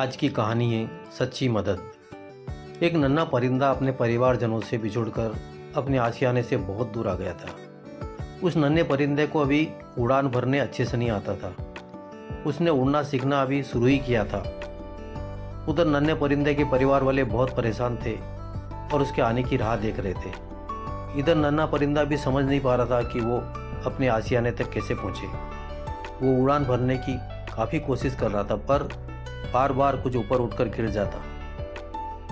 आज की कहानी है सच्ची मदद। एक नन्हा परिंदा अपने परिवारजनों से बिछुड़कर अपने आशियाने से बहुत दूर आ गया था। उस नन्हे परिंदे को अभी उड़ान भरने अच्छे से नहीं आता था। उसने उड़ना सीखना अभी शुरू ही किया था। उधर नन्हे परिंदे के परिवार वाले बहुत परेशान थे और उसके आने की राह देख रहे थे। इधर नन्हा परिंदा भी समझ नहीं पा रहा था कि वो अपने आशियाने तक कैसे पहुँचे। वो उड़ान भरने की काफ़ी कोशिश कर रहा था, पर बार बार कुछ ऊपर उठकर गिर जाता।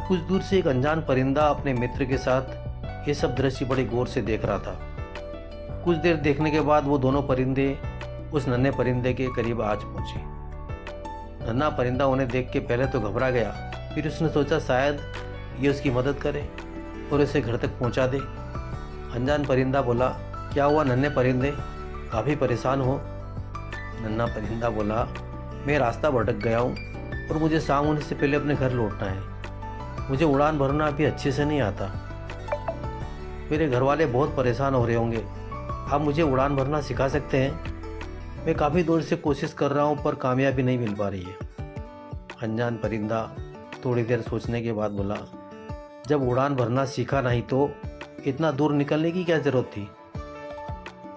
कुछ दूर से एक अनजान परिंदा अपने मित्र के साथ ये सब दृश्य बड़े गौर से देख रहा था। कुछ देर देखने के बाद वो दोनों परिंदे उस नन्हे परिंदे के करीब आज पहुंचे। नन्हा परिंदा उन्हें देख के पहले तो घबरा गया, फिर उसने सोचा शायद ये उसकी मदद करे और उसे घर तक पहुंचा दे। अनजान परिंदा बोला, क्या हुआ नन्हे परिंदे, काफ़ी परेशान हो? नन्हा परिंदा बोला, मैं रास्ता भटक गया हूँ और मुझे शाम होने से पहले अपने घर लौटना है। मुझे उड़ान भरना अभी अच्छे से नहीं आता। मेरे घर वाले बहुत परेशान हो रहे होंगे। आप मुझे उड़ान भरना सिखा सकते हैं? मैं काफ़ी देर से कोशिश कर रहा हूँ पर कामयाबी नहीं मिल पा रही है। अनजान परिंदा थोड़ी देर सोचने के बाद बोला, जब उड़ान भरना सीखा नहीं तो इतना दूर निकलने की क्या ज़रूरत थी?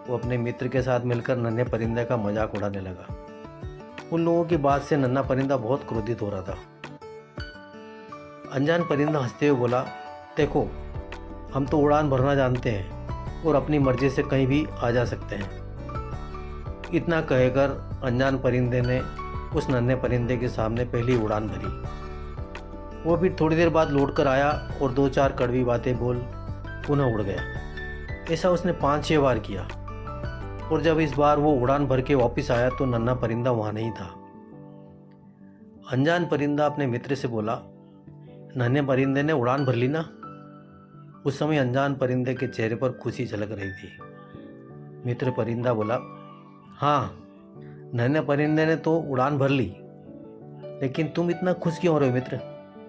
वो अपने मित्र के साथ मिलकर नन्हे परिंदे का मजाक उड़ाने लगा। उन लोगों की बात से नन्हा परिंदा बहुत क्रोधित हो रहा था। अनजान परिंदा हंसते हुए बोला, देखो, हम तो उड़ान भरना जानते हैं और अपनी मर्जी से कहीं भी आ जा सकते हैं। इतना कहकर अनजान परिंदे ने उस नन्हे परिंदे के सामने पहली उड़ान भरी। वो फिर थोड़ी देर बाद लौट कर आया और दो चार कड़वी बातें बोल पुनः उड़ गया। ऐसा उसने 5-6 बार किया और जब इस बार वो उड़ान भर के वापस आया तो नन्हा परिंदा वहाँ नहीं था। अनजान परिंदा अपने मित्र से बोला, नन्हे परिंदे ने उड़ान भर ली ना? उस समय अनजान परिंदे के चेहरे पर खुशी झलक रही थी। मित्र परिंदा बोला, हाँ, नन्हे परिंदे ने तो उड़ान भर ली, लेकिन तुम इतना खुश क्यों हो रहे हो मित्र?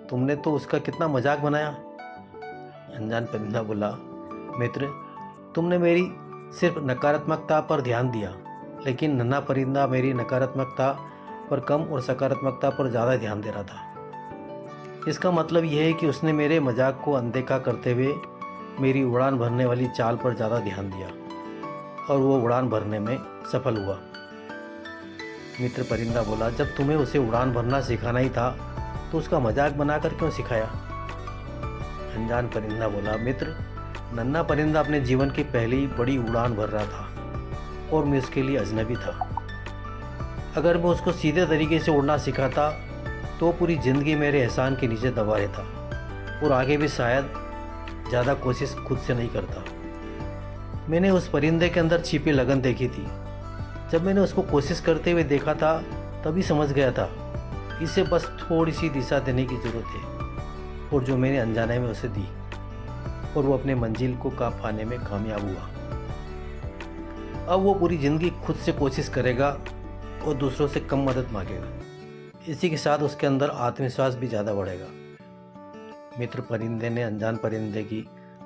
तुमने तो उसका कितना मजाक बनाया। अनजान परिंदा बोला, मित्र, तुमने मेरी सिर्फ नकारात्मकता पर ध्यान दिया, लेकिन नन्हा परिंदा मेरी नकारात्मकता पर कम और सकारात्मकता पर ज़्यादा ध्यान दे रहा था। इसका मतलब यह है कि उसने मेरे मजाक को अनदेखा करते हुए मेरी उड़ान भरने वाली चाल पर ज़्यादा ध्यान दिया और वो उड़ान भरने में सफल हुआ। मित्र परिंदा बोला, जब तुम्हें उसे उड़ान भरना सिखाना ही था तो उसका मजाक बनाकर क्यों सिखाया? अनजान परिंदा बोला, मित्र, नन्हा परिंदा अपने जीवन की पहली बड़ी उड़ान भर रहा था और मैं उसके लिए अजनबी था। अगर मैं उसको सीधे तरीके से उड़ना सिखाता तो पूरी ज़िंदगी मेरे एहसान के नीचे दबा रहता और आगे भी शायद ज़्यादा कोशिश खुद से नहीं करता। मैंने उस परिंदे के अंदर छिपी लगन देखी थी। जब मैंने उसको कोशिश करते हुए देखा था तभी समझ गया था इसे बस थोड़ी सी दिशा देने की ज़रूरत है, और जो मैंने अनजाने में उसे दी और वो अपने मंजिल को पाने में कामयाब हुआ। अब वो पूरी ज़िंदगी खुद से कोशिश करेगा और दूसरों से कम मदद मांगेगा। इसी के साथ उसके अंदर आत्मविश्वास भी ज़्यादा बढ़ेगा। मित्र परिंदे ने अनजान परिंदे की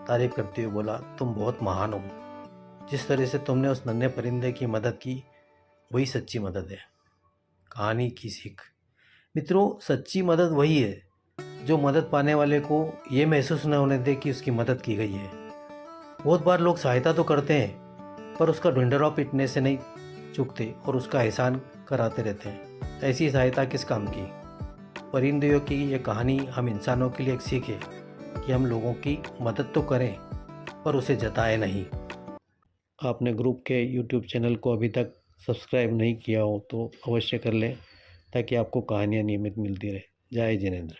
तारीफ करते हुए बोला, तुम बहुत महान हो। जिस तरह से तुमने उस नन्हे परिंदे की मदद की वही सच्ची मदद है। कहानी की सीख, मित्रों, सच्ची मदद वही है जो मदद पाने वाले को ये महसूस न होने दे कि उसकी मदद की गई है। बहुत बार लोग सहायता तो करते हैं पर उसका ढिंढोरा पीटने से नहीं चूकते और उसका एहसान कराते रहते हैं। ऐसी सहायता किस काम की? परिंदों की ये कहानी हम इंसानों के लिए एक सीख है कि हम लोगों की मदद तो करें पर उसे जताएं नहीं। आपने ग्रुप के YouTube चैनल को अभी तक सब्सक्राइब नहीं किया हो तो अवश्य कर लें ताकि आपको कहानियाँ नियमित मिलती रहे। जय जिनेंद्र।